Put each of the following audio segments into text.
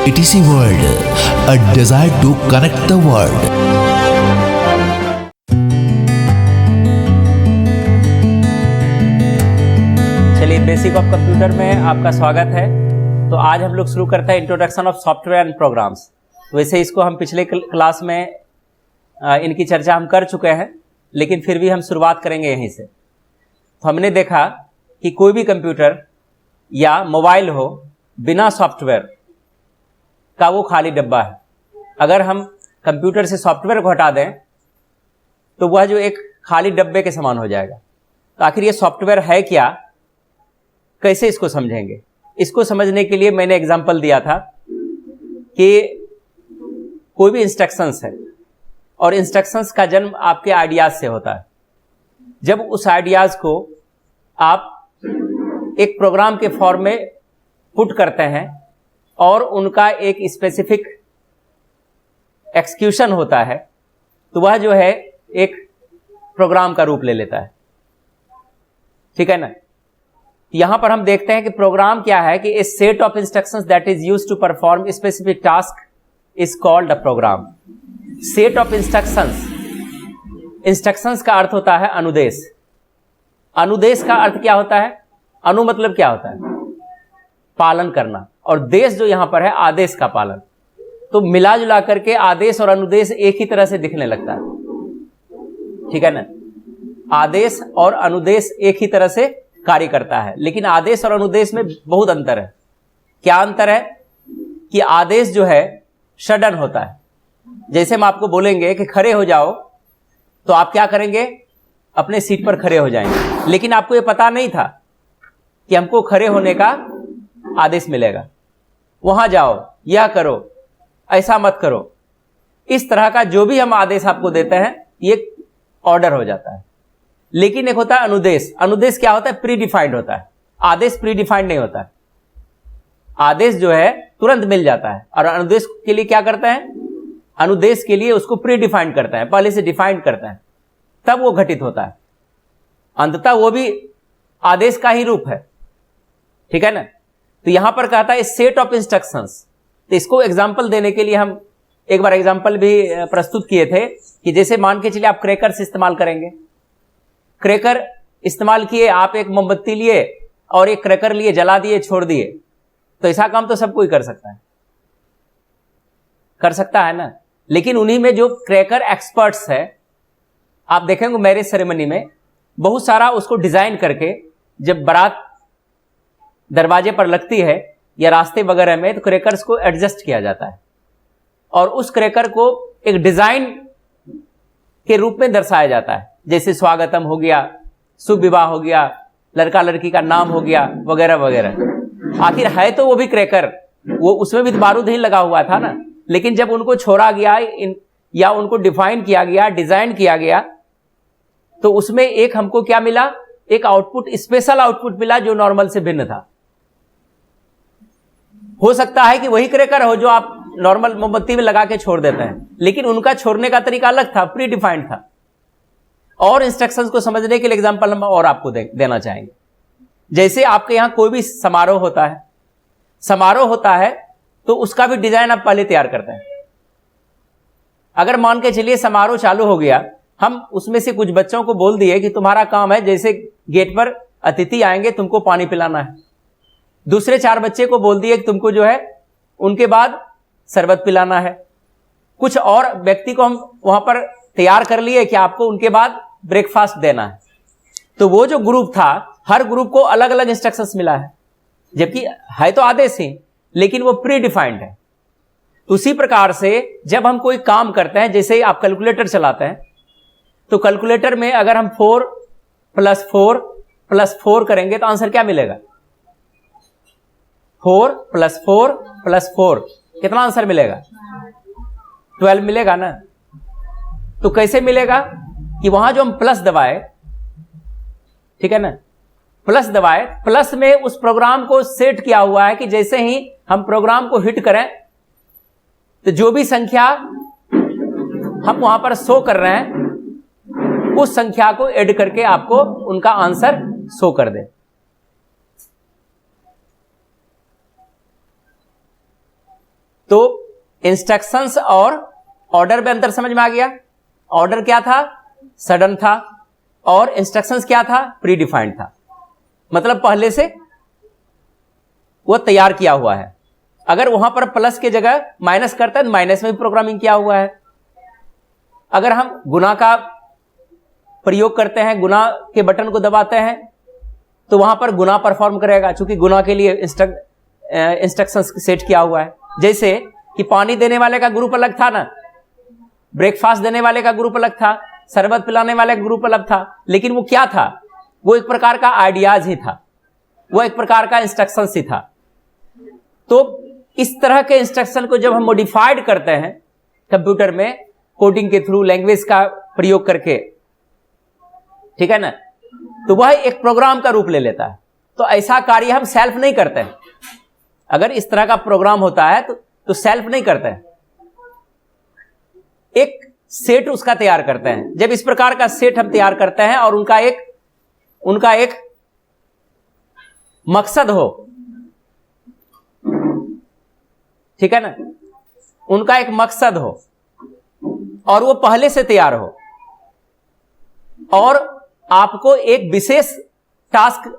ETC World, a desire to connect the world. चलिए, basic of computer में आपका स्वागत है। तो आज हम लोग शुरू करते हैं introduction of software and programs. वैसे इसको हम पिछले क्लास में इनकी चर्चा हम कर चुके हैं, लेकिन फिर भी हम शुरुआत करेंगे यहीं से। तो हमने देखा कि कोई भी कंप्यूटर या मोबाइल हो, बिना सॉफ्टवेयर का वो खाली डब्बा है। अगर हम कंप्यूटर से सॉफ्टवेयर को हटा दें तो वह जो एक खाली डब्बे के समान हो जाएगा। तो आखिर ये सॉफ्टवेयर है क्या, कैसे इसको समझेंगे? इसको समझने के लिए मैंने एग्जांपल दिया था कि कोई भी इंस्ट्रक्शंस है और इंस्ट्रक्शंस का जन्म आपके आइडियाज से होता है। जब उस आइडियाज को आप एक प्रोग्राम के फॉर्म में पुट करते हैं और उनका एक स्पेसिफिक एक्सक्यूशन होता है, तो वह जो है एक प्रोग्राम का रूप ले लेता है। ठीक है ना? यहां पर हम देखते हैं कि प्रोग्राम क्या है कि a set of instructions that is used to perform specific task is called a program. Set of instructions, instructions का अर्थ होता है अनुदेश। अनुदेश का अर्थ क्या होता है? अनु मतलब क्या होता है? पालन करना, और देश जो यहां पर है आदेश का पालन। तो मिला जुला करके आदेश और अनुदेश एक ही तरह से दिखने लगता है। ठीक है ना? आदेश और अनुदेश एक ही तरह से कार्य करता है, लेकिन आदेश और अनुदेश में बहुत अंतर है। क्या अंतर है? कि आदेश जो है सडन होता है। जैसे हम आपको बोलेंगे कि खड़े हो जाओ, तो आप क्या करेंगे? अपने सीट पर खड़े हो जाएंगे, लेकिन आपको यह पता नहीं था कि हमको खड़े होने का आदेश मिलेगा। वहां जाओ, यह करो, ऐसा मत करो। इस तरह का जो भी हम आदेश आपको देते हैं ये ऑर्डर हो जाता है। लेकिन एक होता है अनुदेश। अनुदेश क्या होता है? प्री डिफाइंड होता है। आदेश प्री डिफाइंड नहीं होता है। आदेश जो है तुरंत मिल जाता है, और अनुदेश के लिए क्या करते हैं? अनुदेश के लिए उसको प्री डिफाइंड करते हैं, पहले से डिफाइंड करते हैं, तब वो घटित होता है। अंततः वो भी आदेश का ही रूप है। ठीक है ना? तो यहां पर कहता है सेट ऑफ इंस्ट्रक्शंस। तो इसको एग्जांपल देने के लिए हम एक बार एग्जांपल भी प्रस्तुत किए थे कि जैसे मान के चलिए आप क्रैकर्स इस्तेमाल करेंगे। क्रैकर इस्तेमाल किए, आप एक मोमबत्ती लिए और एक क्रैकर लिए, जला दिए, छोड़ दिए, तो ऐसा काम तो सब कोई कर सकता है, कर सकता है ना? लेकिन उन्हीं में जो क्रैकर एक्सपर्ट्स है, आप देखेंगे मैरिज सेरेमनी में बहुत सारा उसको डिजाइन करके जब बारात दरवाजे पर लगती है या रास्ते वगैरह में, तो क्रैकर्स को एडजस्ट किया जाता है और उस क्रैकर को एक डिजाइन के रूप में दर्शाया जाता है। जैसे स्वागतम हो गया, शुभ विवाह हो गया, लड़का लड़की का नाम हो गया, वगैरह वगैरह। आखिर है तो वो भी क्रैकर, वो उसमें भी बारूद ही लगा हुआ था ना। लेकिन जब उनको छोड़ा गया या उनको डिफाइन किया गया, डिजाइन किया गया, तो उसमें एक हमको क्या मिला? एक आउटपुट, स्पेशल आउटपुट मिला जो नॉर्मल से भिन्न था। हो सकता है कि वही क्रैकर हो जो आप नॉर्मल मोमबत्ती में लगा के छोड़ देते हैं, लेकिन उनका छोड़ने का तरीका अलग था, प्री डिफाइंड था। और इंस्ट्रक्शंस को समझने के लिए एग्जांपल हम और आपको देना चाहेंगे। जैसे आपके यहां कोई भी समारोह होता है, समारोह होता है तो उसका भी डिजाइन आप पहले तैयार करते हैं। अगर मान के चलिए समारोह चालू हो गया, हम उसमें से कुछ बच्चों को बोल दिए कि तुम्हारा काम है, जैसे गेट पर अतिथि आएंगे तुमको पानी पिलाना है। दूसरे 4 बच्चे को बोल दिए कि तुमको जो है उनके बाद शरबत पिलाना है। कुछ और व्यक्ति को हम वहां पर तैयार कर लिए कि आपको उनके बाद ब्रेकफास्ट देना है। तो वो जो ग्रुप था, हर ग्रुप को अलग अलग इंस्ट्रक्शंस मिला है, जबकि है तो आदेश ही, लेकिन वो प्री डिफाइंड है। उसी प्रकार से जब हम कोई काम करते हैं, जैसे आप कैलकुलेटर चलाते हैं, तो कैलकुलेटर में अगर हम 4 + 4 + 4 करेंगे तो आंसर क्या मिलेगा? 4 + 4 + 4 कितना आंसर मिलेगा? 12 मिलेगा ना? तो कैसे मिलेगा? कि वहां जो हम प्लस दबाए, ठीक है ना, प्लस दबाए, प्लस में उस प्रोग्राम को सेट किया हुआ है कि जैसे ही हम प्रोग्राम को हिट करें तो जो भी संख्या हम वहां पर शो कर रहे हैं उस संख्या को ऐड करके आपको उनका आंसर शो कर दे। तो इंस्ट्रक्शंस और ऑर्डर में अंतर समझ में आ गया। ऑर्डर क्या था? सडन था, और इंस्ट्रक्शंस क्या था? प्री डिफाइंड था, मतलब पहले से वो तैयार किया हुआ है। अगर वहां पर प्लस के जगह माइनस करता है तो माइनस में भी प्रोग्रामिंग किया हुआ है। अगर हम गुना का प्रयोग करते हैं, गुना के बटन को दबाते हैं, तो वहां पर गुना परफॉर्म करेगा, चूंकि गुना के लिए इंस्ट्रक्शंस सेट किया हुआ है। जैसे कि पानी देने वाले का ग्रुप अलग था ना, ब्रेकफास्ट देने वाले का ग्रुप अलग था, शरबत पिलाने वाले का ग्रुप अलग था, लेकिन वो क्या था? वो एक प्रकार का आइडियाज ही था, वो एक प्रकार का इंस्ट्रक्शंस ही था। तो इस तरह के इंस्ट्रक्शन को जब हम मॉडिफाइड करते हैं कंप्यूटर में कोडिंग के थ्रू, लैंग्वेज का प्रयोग करके, ठीक है ना, तो वह एक प्रोग्राम का रूप ले लेता है। तो ऐसा कार्य हम सेल्फ नहीं करते हैं। अगर इस तरह का प्रोग्राम होता है तो सेल्फ नहीं करते हैं, एक सेट उसका तैयार करते हैं। जब इस प्रकार का सेट हम तैयार करते हैं और उनका एक मकसद हो, ठीक है ना, उनका एक मकसद हो और वो पहले से तैयार हो, और आपको एक विशेष टास्क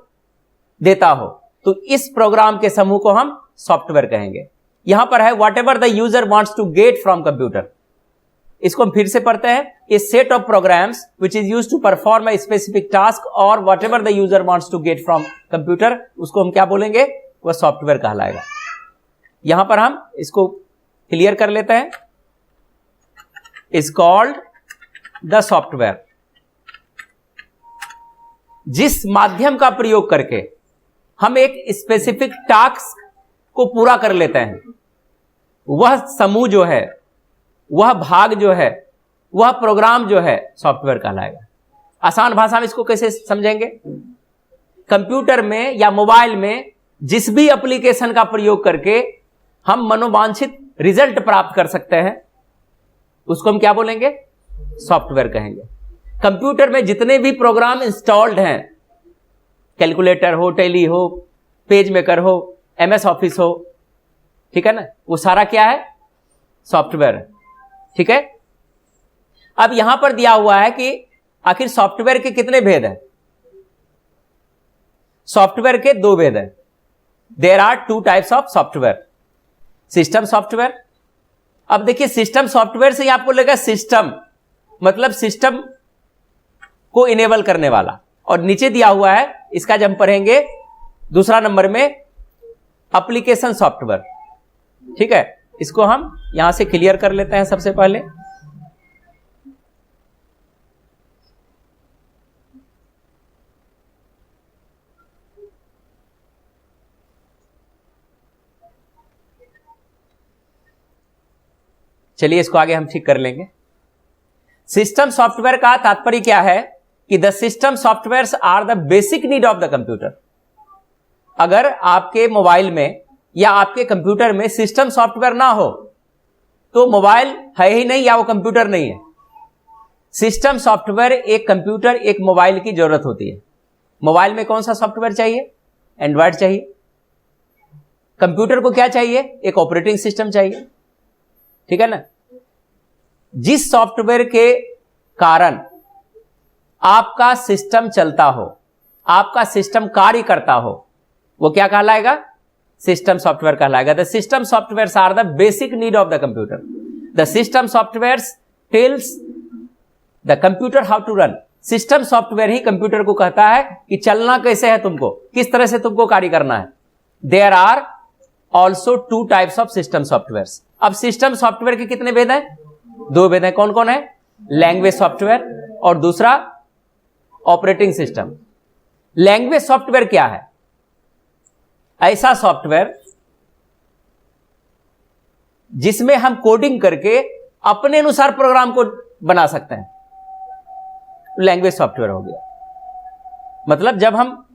देता हो, तो इस प्रोग्राम के समूह को हम सॉफ्टवेयर कहेंगे। यहां पर है whatever the user wants to get from computer. इसको हम फिर से पढ़ते हैं। A set of programs which is used to perform a specific task और whatever the user wants to get from computer, उसको हम क्या बोलेंगे? वह सॉफ्टवेयर कहलाएगा। यहां पर हम इसको क्लियर कर लेते हैं। Is called the software. जिस माध्यम का प्रयोग करके हम एक स्पेसिफिक टास्क को पूरा कर लेते हैं, वह समूह जो है, वह भाग जो है, वह प्रोग्राम जो है, सॉफ्टवेयर कहलाएगा। आसान भाषा में इसको कैसे समझेंगे? कंप्यूटर में या मोबाइल में जिस भी एप्लीकेशन का प्रयोग करके हम मनोवांछित रिजल्ट प्राप्त कर सकते हैं, उसको हम क्या बोलेंगे? सॉफ्टवेयर कहेंगे। कंप्यूटर में जितने भी प्रोग्राम इंस्टॉल्ड हैं, कैलकुलेटर हो, टैली हो, पेज मेकर हो, MS ऑफिस हो, ठीक है ना, वो सारा क्या है? सॉफ्टवेयर है। ठीक है। अब यहां पर दिया हुआ है कि आखिर सॉफ्टवेयर के कितने भेद हैं? सॉफ्टवेयर के दो भेद हैं। There are two types of software. System software. अब देखिए, सिस्टम सॉफ्टवेयर से ही आपको लगेगा सिस्टम मतलब सिस्टम को इनेबल करने वाला, और नीचे दिया हुआ है इसका जब हम पढ़ेंगे दूसरा नंबर में एप्लीकेशन सॉफ्टवेयर। ठीक है, इसको हम यहां से क्लियर कर लेते हैं सबसे पहले। चलिए इसको आगे हम ठीक कर लेंगे। सिस्टम सॉफ्टवेयर का तात्पर्य क्या है कि the system softwares are the basic need of the computer. अगर आपके मोबाइल में या आपके कंप्यूटर में सिस्टम सॉफ्टवेयर ना हो तो मोबाइल है ही नहीं या वो कंप्यूटर नहीं है। सिस्टम सॉफ्टवेयर एक कंप्यूटर, एक मोबाइल की जरूरत होती है। मोबाइल में कौन सा सॉफ्टवेयर चाहिए? एंड्रॉयड चाहिए। कंप्यूटर को क्या चाहिए? एक ऑपरेटिंग सिस्टम चाहिए। ठीक है ना। जिस सॉफ्टवेयर के कारण आपका सिस्टम चलता हो, आपका सिस्टम कार्य करता हो, वो क्या कहलाएगा? सिस्टम सॉफ्टवेयर कहलाएगा। The system software are the basic need of the computer. The system software tells the computer how to run. System software ही कंप्यूटर को कहता है कि चलना कैसे है, तुमको किस तरह से तुमको कार्य करना है। There are also two types of system software. अब सिस्टम सॉफ्टवेयर के कितने भेद हैं? दो भेद हैं। कौन कौन है? लैंग्वेज सॉफ्टवेयर और दूसरा ऑपरेटिंग सिस्टम। लैंग्वेज सॉफ्टवेयर क्या है? ऐसा सॉफ्टवेयर जिसमें हम कोडिंग करके अपने अनुसार प्रोग्राम को बना सकते हैं, लैंग्वेज सॉफ्टवेयर हो गया। मतलब जब हम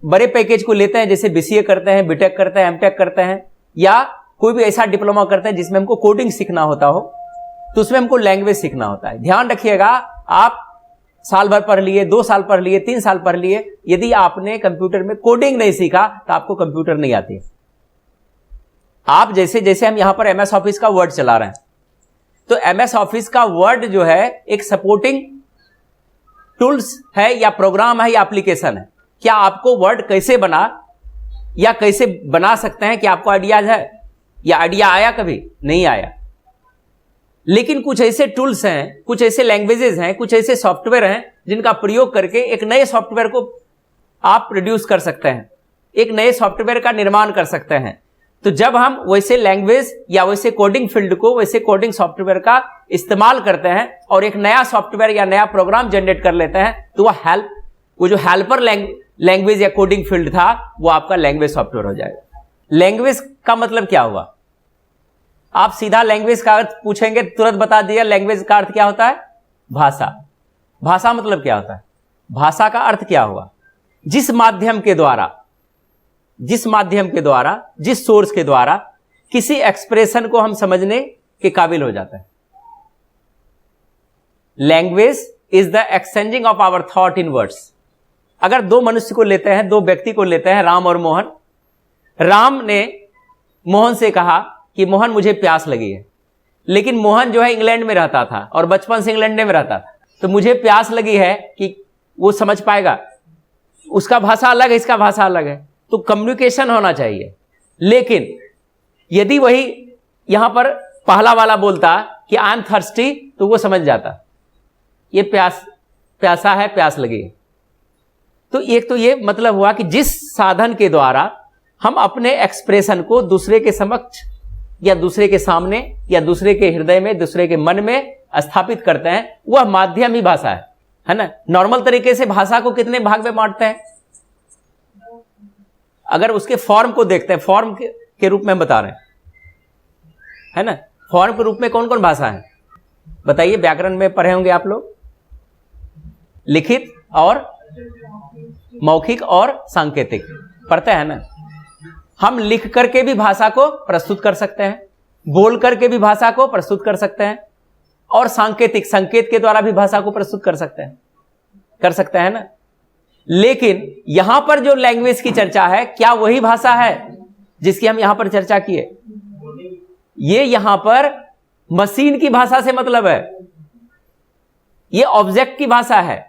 बड़े पैकेज को लेते हैं, जैसे BCA करते हैं, BTech करते हैं, MTech करते हैं, या कोई भी ऐसा डिप्लोमा करते हैं जिसमें हमको कोडिंग सीखना होता हो, तो उसमें हमको लैंग्वेज सीखना होता है। ध्यान रखिएगा, आप साल भर पढ़ लिए, 2 साल पढ़ लिए, 3 साल पढ़ लिए, यदि आपने कंप्यूटर में कोडिंग नहीं सीखा तो आपको कंप्यूटर नहीं आती। आप जैसे जैसे हम यहां पर एमएस ऑफिस का वर्ड चला रहे हैं, तो एमएस ऑफिस का वर्ड जो है एक सपोर्टिंग टूल्स है या प्रोग्राम है या एप्लीकेशन है। क्या आपको वर्ड कैसे बना या कैसे बना सकते हैं, क्या आपको आइडियाज है या आइडिया आया? कभी नहीं आया। लेकिन कुछ ऐसे टूल्स हैं, कुछ ऐसे लैंग्वेजेस हैं, कुछ ऐसे सॉफ्टवेयर हैं जिनका प्रयोग करके एक नए सॉफ्टवेयर को आप प्रोड्यूस कर सकते हैं, एक नए सॉफ्टवेयर का निर्माण कर सकते हैं। तो जब हम वैसे लैंग्वेज या वैसे कोडिंग फील्ड को, वैसे कोडिंग सॉफ्टवेयर का इस्तेमाल करते हैं और एक नया सॉफ्टवेयर या नया प्रोग्राम जनरेट कर लेते हैं, तो वो जो हेल्पर लैंग्वेज या कोडिंग फील्ड था वो आपका लैंग्वेज सॉफ्टवेयर हो जाएगा। लैंग्वेज का मतलब क्या हुआ? आप सीधा लैंग्वेज का अर्थ पूछेंगे, तुरंत बता दिया लैंग्वेज का अर्थ क्या होता है? भाषा। भाषा मतलब क्या होता है? भाषा का अर्थ क्या हुआ? जिस माध्यम के द्वारा, जिस सोर्स के द्वारा किसी एक्सप्रेशन को हम समझने के काबिल हो जाता है। Language is the exchanging of our thought in words. अगर दो मनुष्य को लेते हैं, दो व्यक्ति को लेते हैं, राम और मोहन। राम ने मोहन से कहा कि मोहन मुझे प्यास लगी है, लेकिन मोहन जो है इंग्लैंड में रहता था और बचपन से इंग्लैंड में रहता था, तो मुझे प्यास लगी है कि वो समझ पाएगा, उसका भाषा अलग है, इसका भाषा अलग है, तो कम्युनिकेशन होना चाहिए। लेकिन यदि वही यहां पर पहला वाला बोलता कि आई एम थर्स्टी, तो वो समझ जाता ये प्यासा है, प्यास लगी है। तो एक तो ये मतलब हुआ कि जिस साधन के द्वारा हम अपने एक्सप्रेशन को दूसरे के समक्ष या दूसरे के सामने या दूसरे के हृदय में, दूसरे के मन में स्थापित करते हैं, वह माध्यम ही भाषा है ना। नॉर्मल तरीके से भाषा को कितने भाग में बांटते हैं? अगर उसके फॉर्म को देखते हैं, फॉर्म के रूप में हम बता रहे हैं, है ना। फॉर्म के रूप में कौन कौन भाषा है बताइए? व्याकरण में पढ़े होंगे आप लोग, लिखित और मौखिक और सांकेतिक पढ़ते हैं ना। हम लिख करके भी भाषा को प्रस्तुत कर सकते हैं, बोल करके भी भाषा को प्रस्तुत कर सकते हैं, और सांकेतिक, संकेत के द्वारा भी भाषा को प्रस्तुत कर सकते हैं ना। लेकिन यहां पर जो लैंग्वेज की चर्चा है, क्या वही भाषा है जिसकी हम यहां पर चर्चा किए? ये यहां पर मशीन की भाषा से मतलब है, ये ऑब्जेक्ट की भाषा है,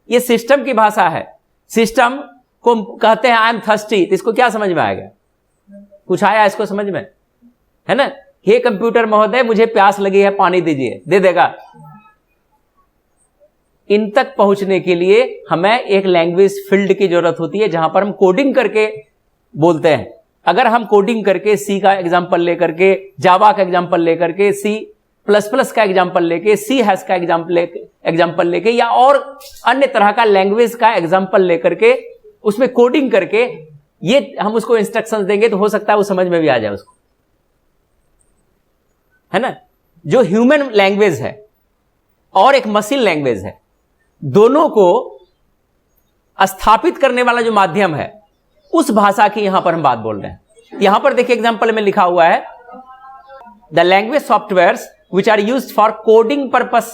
ये सिस्टम की भाषा है। सिस्टम को कहते हैं आई एम थर्स्टी, तो इसको क्या समझ में आएगा? कुछ आया इसको समझ में, है ना। हे कंप्यूटर महोदय मुझे प्यास लगी है, पानी दीजिए, दे देगा। इन तक पहुंचने के लिए हमें एक लैंग्वेज फील्ड की जरूरत होती है, जहां पर हम कोडिंग करके बोलते हैं। अगर हम कोडिंग करके सी का एग्जाम्पल लेकर के, जावा का एग्जाम्पल लेकर के, C++ का एग्जाम्पल लेके, C# का एग्जाम्पल लेके या और अन्य तरह का लैंग्वेज का एग्जाम्पल लेकर के उसमें कोडिंग करके ये हम उसको इंस्ट्रक्शंस देंगे, तो हो सकता है वो समझ में भी आ जाए उसको, है ना। जो ह्यूमन लैंग्वेज है और एक मशीन लैंग्वेज है, दोनों को स्थापित करने वाला जो माध्यम है, उस भाषा की यहां पर हम बात बोल रहे हैं। यहां पर देखिए एग्जाम्पल में लिखा हुआ है the language softwares which are used for coding purpose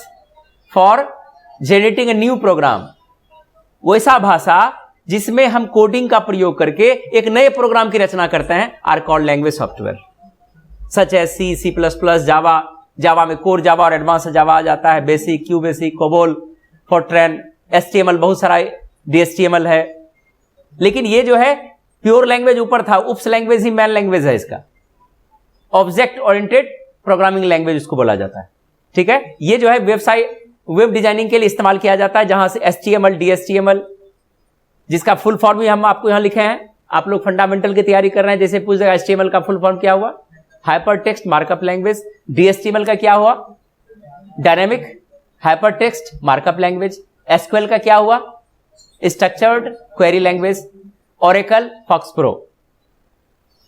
for generating a new program। वैसा भाषा जिसमें हम कोडिंग का प्रयोग करके एक नए प्रोग्राम की रचना करते हैं आर कॉल्ड लैंग्वेज सॉफ्टवेयर, सच है C++, जावा में कोर जावा और एडवांस जावा आ जाता है, basic, Q basic, COBOL, Fortran, HTML, बहुत सारा DHTML है। लेकिन ये जो है प्योर लैंग्वेज ऊपर था, उप्स लैंग्वेज ही मेन लैंग्वेज है इसका। ऑब्जेक्ट ओरिएंटेड प्रोग्रामिंग लैंग्वेज उसको बोला जाता है, ठीक है। ये जो है वेब डिजाइनिंग के लिए इस्तेमाल किया जाता है, जहां से HTML, DHTML, जिसका फुल फॉर्म भी हम आपको यहां लिखे हैं। आप लोग फंडामेंटल की तैयारी कर रहे हैं, जैसे पूछ देगा HTML का फुल फॉर्म क्या हुआ? Hypertext markup language. DHTML का क्या हुआ? Dynamic hypertext markup language. SQL का क्या हुआ? Structured query language. Oracle, Fox Pro.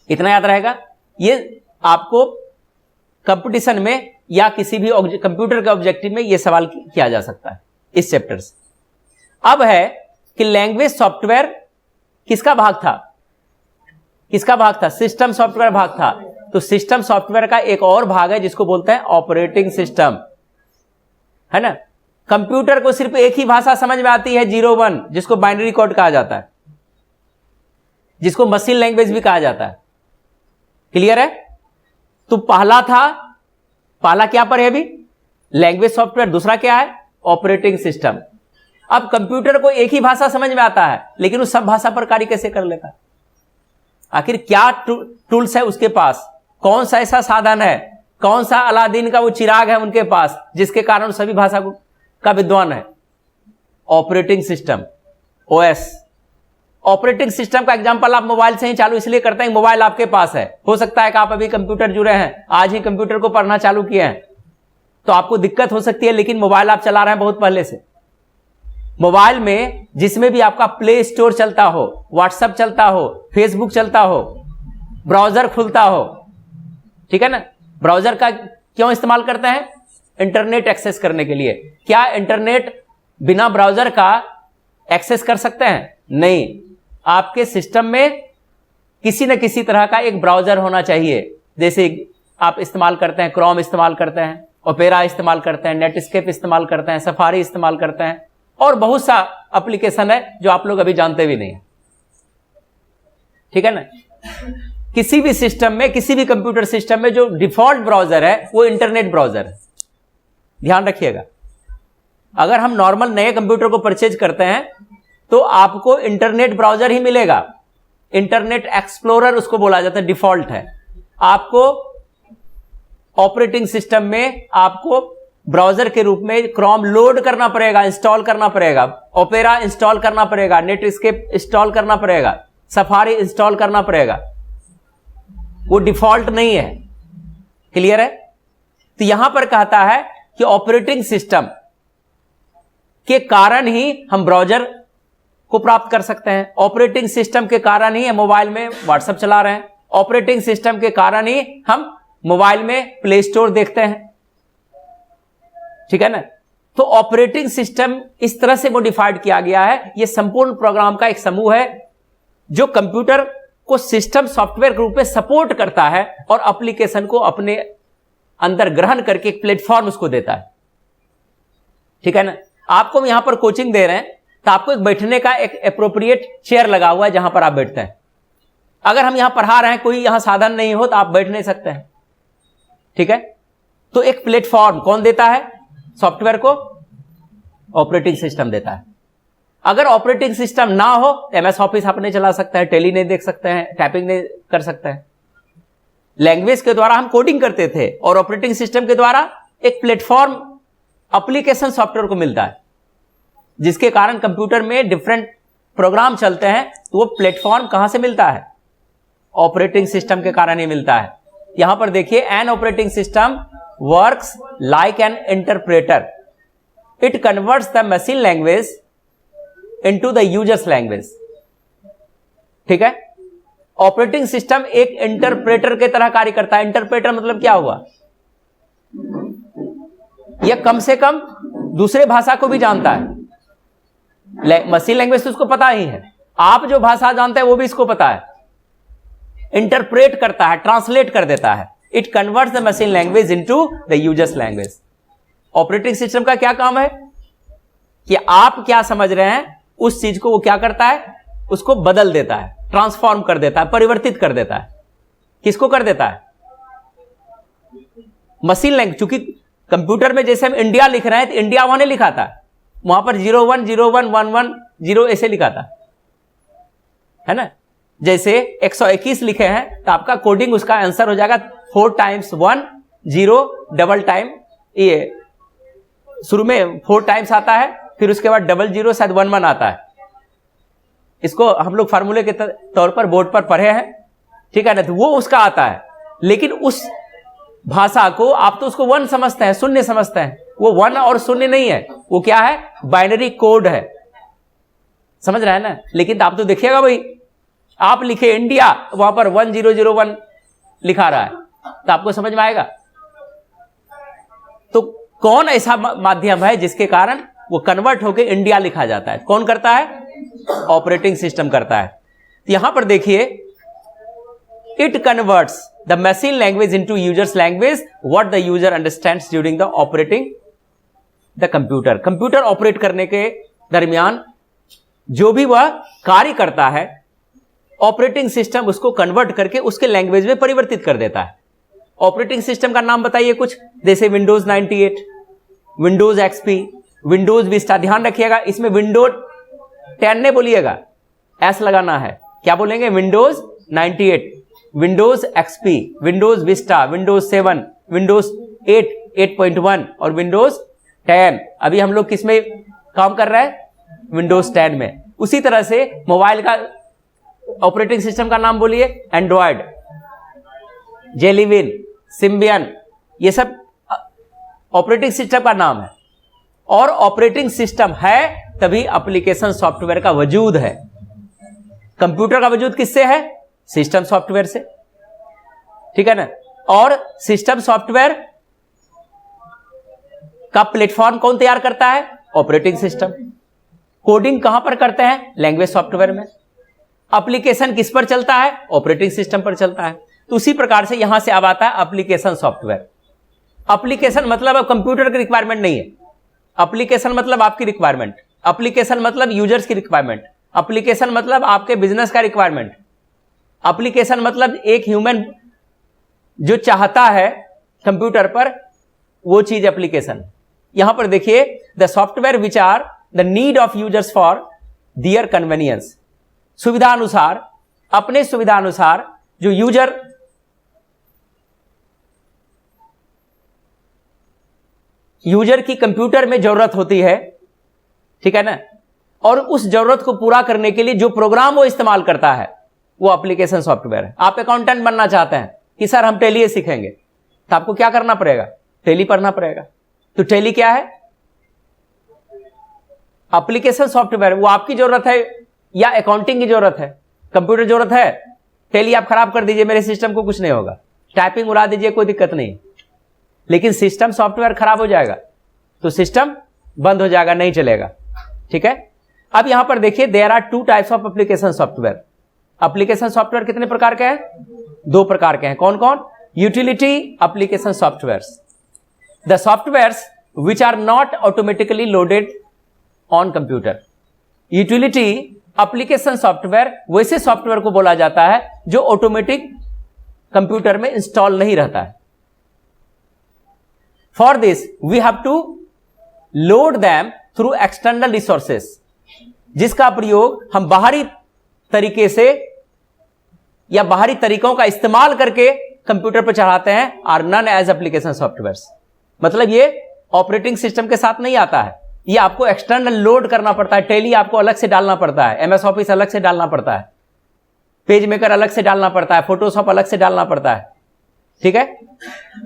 इतना याद रहेगा। ये आपको कंपटीशन में या किसी भी कंप्यूटर के ऑब्जेक्टिव में यह सवाल किया जा सकता है इस चैप्टर से। अब है कि लैंग्वेज सॉफ्टवेयर किसका भाग था? किसका भाग था? सिस्टम सॉफ्टवेयर भाग था। तो सिस्टम सॉफ्टवेयर का एक और भाग है जिसको बोलते हैं ऑपरेटिंग सिस्टम, है ना। कंप्यूटर को सिर्फ एक ही भाषा समझ में आती है, 0-1, जिसको बाइनरी कोड कहा जाता है, जिसको मशीन लैंग्वेज भी कहा जाता है, क्लियर है? तो पहला क्या पर है अभी? Language software. दूसरा क्या है? Operating system. अब कंप्यूटर को एक ही भाषा समझ में आता है, लेकिन वो सब भाषा पर कार्य कैसे कर लेता है? आखिर क्या टूल्स है उसके पास? कौन सा ऐसा साधन है? कौन सा अलादीन का वो चिराग है उनके पास, जिसके कारण सभी भाषा का विद्वान है? Operating system, OS. Operating system का एग्जांपल आप मोबाइल से ही चालू इसलिए करते हैं, मोबाइल आपके पास है। हो सकता है कि आप अभी कंप्यूटर जुड़े हैं, आज ही कंप्यूटर को पढ़ना चालू किए हैं, तो आपको दिक्कत हो सकती है, लेकिन मोबाइल आप चला रहे हैं बहुत पहले से। मोबाइल में जिसमें भी आपका प्ले स्टोर चलता हो, व्हाट्सएप चलता हो, फेसबुक चलता हो, ब्राउजर खुलता हो, ठीक है ना? ब्राउजर का क्यों इस्तेमाल करते हैं? इंटरनेट एक्सेस करने के लिए। क्या इंटरनेट बिना ब्राउजर का एक्सेस कर सकते हैं? नहीं। आपके सिस्टम में किसी न किसी तरह का एक ब्राउजर होना चाहिए। जैसे आप इस्तेमाल करते हैं, क्रोम इस्तेमाल करते हैं, ओपेरा इस्तेमाल करते हैं, नेटस्केप इस्तेमाल करते हैं, सफारी इस्तेमाल करते हैं, और बहुत सा एप्लीकेशन है जो आप लोग अभी जानते भी नहीं है, ठीक है ना? किसी भी सिस्टम में, किसी भी कंप्यूटर सिस्टम में जो डिफॉल्ट ब्राउजर है वो इंटरनेट ब्राउजर है। ध्यान रखिएगा। अगर हम नॉर्मल नए कंप्यूटर को परचेज करते हैं तो आपको इंटरनेट ब्राउजर ही मिलेगा। इंटरनेट एक्सप्लोरर उसको बोला जाता है, डिफॉल्ट है। आपको ऑपरेटिंग सिस्टम में आपको ब्राउजर के रूप में क्रोम लोड करना पड़ेगा, इंस्टॉल करना पड़ेगा, ओपेरा इंस्टॉल करना पड़ेगा, नेटस्केप इंस्टॉल करना पड़ेगा, सफारी इंस्टॉल करना पड़ेगा। वो डिफॉल्ट नहीं है। क्लियर है? तो यहां पर कहता है कि ऑपरेटिंग सिस्टम के कारण ही हम ब्राउजर को प्राप्त कर सकते हैं। ऑपरेटिंग सिस्टम के कारण ही हम मोबाइल में व्हाट्सएप चला रहे हैं। ऑपरेटिंग सिस्टम के कारण ही हम मोबाइल में प्ले स्टोर देखते हैं, ठीक है ना? तो ऑपरेटिंग सिस्टम इस तरह से मॉडिफाइड किया गया है। यह संपूर्ण प्रोग्राम का एक समूह है जो कंप्यूटर को सिस्टम सॉफ्टवेयर के रूप में सपोर्ट करता है और एप्लीकेशन को अपने अंदर ग्रहण करके एक प्लेटफॉर्म उसको देता है, ठीक है ना? आपको हम यहां पर कोचिंग दे रहे हैं तो आपको एक बैठने का एक एप्रोप्रिएट चेयर लगा हुआ है जहां पर आप बैठते हैं। अगर हम यहां पढ़ा रहे हैं, कोई यहां साधन नहीं हो तो आप बैठ नहीं सकते हैं, ठीक है? तो एक प्लेटफॉर्म कौन देता है? सॉफ्टवेयर को ऑपरेटिंग सिस्टम देता है। अगर ऑपरेटिंग सिस्टम ना हो तो एमएस ऑफिस आप नहीं चला सकते हैं, टेली नहीं देख सकते हैं, टाइपिंग नहीं कर सकते हैं। लैंग्वेज के द्वारा हम कोडिंग करते थे और ऑपरेटिंग सिस्टम के द्वारा एक प्लेटफॉर्म एप्लीकेशन सॉफ्टवेयर को मिलता है, जिसके कारण कंप्यूटर में डिफरेंट प्रोग्राम चलते हैं। तो वो प्लेटफॉर्म कहां से मिलता है? ऑपरेटिंग सिस्टम के कारण ही मिलता है। यहां पर देखिए, an operating system works like an interpreter, it converts the machine language into the users language, ठीक है? ऑपरेटिंग सिस्टम एक इंटरप्रेटर के तरह कार्य करता है। इंटरप्रेटर मतलब क्या हुआ? यह कम से कम दूसरे भाषा को भी जानता है। मशीन लैंग्वेज तो उसको पता ही है, आप जो भाषा जानते हैं वो भी इसको पता है। इंटरप्रेट करता है, ट्रांसलेट कर देता है। It converts the machine language into the users language. Operating system का क्या काम है कि आप क्या समझ रहे हैं उस चीज को वो क्या करता है? उसको बदल देता है, ट्रांसफॉर्म कर देता है, परिवर्तित कर देता है। किसको कर देता है? Machine language. चूंकि कंप्यूटर में जैसे हम इंडिया लिख रहे हैं तो इंडिया वहां नहीं लिखा था, वहां पर 01011110 ऐसे लिखा था, है ना? जैसे 121 लिखे हैं तो आपका कोडिंग उसका आंसर हो जाएगा 4 टाइम्स 1 0 डबल टाइम, ये शुरू में 4 टाइम्स आता है, फिर उसके बाद 00 शायद 11 आता है। इसको हम लोग फार्मूले के तौर पर बोर्ड पर पढ़े हैं, ठीक है ना? तो वो उसका आता है। लेकिन उस भाषा को आप तो उसको 1 समझते हैं, शून्य समझते हैं। वो 1 और शून्य नहीं है, वो क्या है? बाइनरी कोड है। समझ रहे हैं ना? लेकिन आप तो देखिएगा भाई, आप लिखे इंडिया, वहां पर 1001 लिखा रहा है, तो आपको समझ में आएगा? तो कौन ऐसा माध्यम है जिसके कारण वो कन्वर्ट होकर इंडिया लिखा जाता है? कौन करता है? ऑपरेटिंग सिस्टम करता है। तो यहां पर देखिए, it converts the machine language into users language what the user understands during the operating the computer. Computer operate करने के दरमियान जो भी वह कार्य करता है ऑपरेटिंग सिस्टम उसको कन्वर्ट करके उसके लैंग्वेज में परिवर्तित कर देता है। ऑपरेटिंग सिस्टम का नाम बताइए कुछ, जैसे Windows 98, Windows XP, Windows Vista. ध्यान रखिएगा इसमें विंडोज 10 ने बोलिएगा, एस लगाना है। क्या बोलेंगे? Windows 98, Windows XP, Windows Vista, Windows 7, Windows 8, 8.1 और विंडोज 10। अभी हम लोग किस में काम कर रहे हैं? विंडोज 10 में। उसी तरह से मोबाइल का ऑपरेटिंग सिस्टम का नाम बोलिए, एंड्रॉयड, जेलीविन, सिम्बियन, ये सब ऑपरेटिंग सिस्टम का नाम है। और ऑपरेटिंग सिस्टम है तभी एप्लीकेशन सॉफ्टवेयर का वजूद है। कंप्यूटर का वजूद किससे है? सिस्टम सॉफ्टवेयर से, ठीक है ना। और सिस्टम सॉफ्टवेयर का प्लेटफॉर्म कौन तैयार करता है? Operating system. कोडिंग कहां पर करते हैं? लैंग्वेज सॉफ्टवेयर में। एप्लीकेशन किस पर चलता है? ऑपरेटिंग सिस्टम पर चलता है। तो उसी प्रकार से यहां से अब आता है एप्लीकेशन सॉफ्टवेयर। एप्लीकेशन मतलब अब कंप्यूटर की रिक्वायरमेंट नहीं है। एप्लीकेशन मतलब आपकी रिक्वायरमेंट, एप्लीकेशन मतलब यूजर्स की रिक्वायरमेंट, एप्लीकेशन मतलब आपके बिजनेस का रिक्वायरमेंट, एप्लीकेशन मतलब एक ह्यूमन जो चाहता है कंप्यूटर पर वो चीज एप्लीकेशन। यहां पर देखिए, the software which are the need of users for their convenience. सुविधा अनुसार, अपने सुविधा अनुसार जो यूजर की कंप्यूटर में जरूरत होती है, ठीक है ना, और उस जरूरत को पूरा करने के लिए जो प्रोग्राम वो इस्तेमाल करता है वो एप्लीकेशन सॉफ्टवेयर है। आप अकाउंटेंट बनना चाहते हैं कि सर हम टैली सीखेंगे, तो आपको क्या करना पड़ेगा? टैली पढ़ना पड़ेगा। तो टैली क्या है? Application software. वो आपकी जरूरत है या अकाउंटिंग की जरूरत है? कंप्यूटर जरूरत है। टैली आप खराब कर दीजिए, मेरे सिस्टम को कुछ नहीं होगा। टाइपिंग उड़ा दीजिए, कोई दिक्कत नहीं। लेकिन सिस्टम सॉफ्टवेयर खराब हो जाएगा तो सिस्टम बंद हो जाएगा, नहीं चलेगा, ठीक है। अब यहां पर देखिए, there are 2 types of application software. Application software कितने प्रकार के हैं? 2 प्रकार के हैं। कौन कौन? Utility application softwares, the softwares which are not automatically loaded on computer. Utility application software वैसे सॉफ्टवेयर को बोला जाता है जो ऑटोमेटिक कंप्यूटर में इंस्टॉल नहीं रहता है। For this we have to load them through external resources, जिसका प्रयोग हम बाहरी तरीके से या बाहरी तरीकों का इस्तेमाल करके कंप्यूटर पर चढ़ाते हैं, are known as application softwares. मतलब ये ऑपरेटिंग सिस्टम के साथ नहीं आता है, ये आपको एक्सटर्नल लोड करना पड़ता है। टैली आपको अलग से डालना पड़ता है, एमएस ऑफिस अलग से डालना पड़ता है, पेज मेकर अलग से डालना पड़ता है, फोटोशॉप अलग से डालना पड़ता है, ठीक है।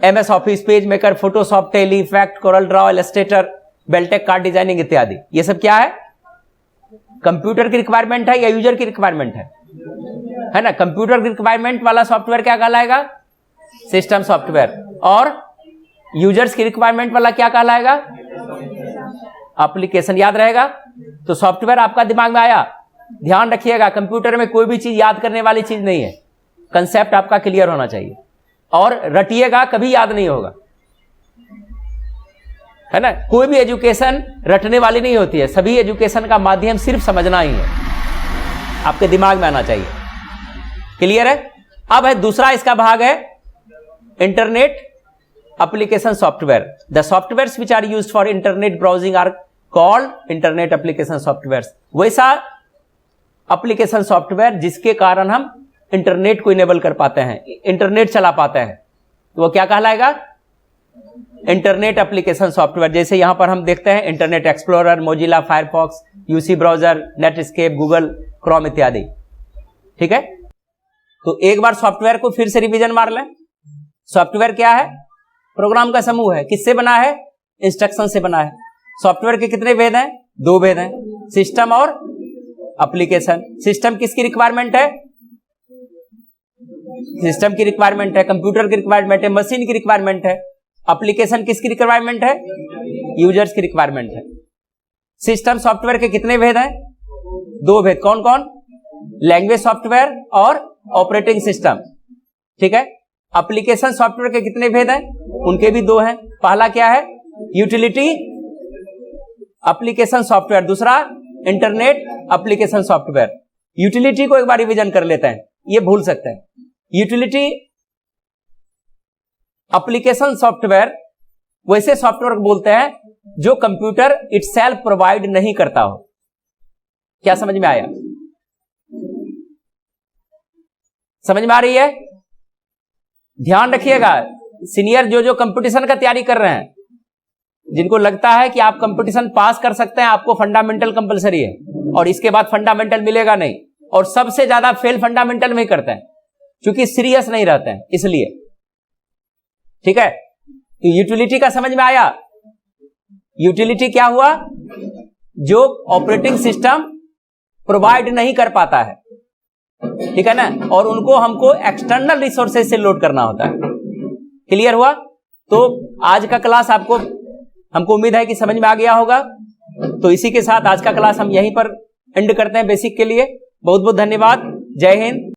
MS Office, page maker, Photoshop, Tally, effect, Corel draw, Illustrator, बेलटेक कार्ड डिजाइनिंग इत्यादि, ये सब क्या है? कंप्यूटर की रिक्वायरमेंट है या यूजर की रिक्वायरमेंट है ना। कंप्यूटर की रिक्वायरमेंट वाला सॉफ्टवेयर क्या कहलाएगा? System software. और यूजर्स की रिक्वायरमेंट वाला क्या कहलाएगा? एप्लीकेशन। याद रहेगा? तो सॉफ्टवेयर आपका दिमाग में आया। ध्यान रखिएगा, कंप्यूटर में कोई भी चीज याद करने वाली चीज नहीं है। कंसेप्ट आपका क्लियर होना चाहिए, और रटिएगा कभी याद नहीं होगा, है ना। कोई भी एजुकेशन रटने वाली नहीं होती है, सभी एजुकेशन का माध्यम सिर्फ समझना ही है, आपके दिमाग में आना चाहिए। क्लियर है? अब है दूसरा इसका भाग है internet application software. The softwares which are used for internet browsing are called internet application softwares. वैसा एप्लीकेशन सॉफ्टवेयर जिसके कारण हम इंटरनेट को इनेबल कर पाते हैं, इंटरनेट चला पाते हैं, तो वो क्या कहलाएगा? Internet application software. जैसे यहां पर हम देखते हैं internet explorer, Mozilla Firefox, UC browser, Netscape, Google Chrome इत्यादि, ठीक है। तो एक बार सॉफ्टवेयर को फिर से रिवीजन मार लें। सॉफ्टवेयर क्या है? प्रोग्राम का समूह है। किससे बना है? इंस्ट्रक्शन से बना है। सॉफ्टवेयर के कितने भेद हैं? 2 भेद हैं, सिस्टम और एप्लीकेशन। सिस्टम किसकी रिक्वायरमेंट है? सिस्टम की रिक्वायरमेंट है, कंप्यूटर की रिक्वायरमेंट है, मशीन की रिक्वायरमेंट है। एप्लीकेशन किसकी रिक्वायरमेंट है? यूजर्स की रिक्वायरमेंट है। सिस्टम सॉफ्टवेयर के कितने भेद हैं? 2 भेद। कौन कौन? लैंग्वेज सॉफ्टवेयर और ऑपरेटिंग सिस्टम, ठीक है। एप्लीकेशन सॉफ्टवेयर के कितने भेद हैं? उनके भी 2 हैं। पहला क्या है? यूटिलिटी एप्लीकेशन सॉफ्टवेयर, दूसरा इंटरनेट एप्लीकेशन सॉफ्टवेयर। यूटिलिटी को एक बार रिवीजन कर लेते हैं, ये भूल सकते हैं। यूटिलिटी एप्लीकेशन सॉफ्टवेयर वैसे सॉफ्टवेयर को बोलते हैं जो कंप्यूटर इटसेल्फ प्रोवाइड नहीं करता हो। क्या समझ में आया? समझ में आ रही है? ध्यान रखिएगा, सीनियर जो कंपटीशन का तैयारी कर रहे हैं, जिनको लगता है कि आप कंपटीशन पास कर सकते हैं, आपको फंडामेंटल कंपलसरी है और इसके बाद फंडामेंटल मिलेगा नहीं, और सबसे ज्यादा फेल फंडामेंटल में ही करते हैं क्योंकि सीरियस नहीं रहते हैं, इसलिए। ठीक है, तो यूटिलिटी का समझ में आया? यूटिलिटी क्या हुआ? जो ऑपरेटिंग सिस्टम प्रोवाइड नहीं कर पाता है, ठीक है ना, और उनको हमको एक्सटर्नल रिसोर्सेज से लोड करना होता है। क्लियर हुआ? तो आज का क्लास आपको, हमको उम्मीद है कि समझ में आ गया होगा। तो इसी के साथ आज का क्लास हम यहीं पर एंड करते हैं बेसिक के लिए। बहुत बहुत धन्यवाद। जय हिंद,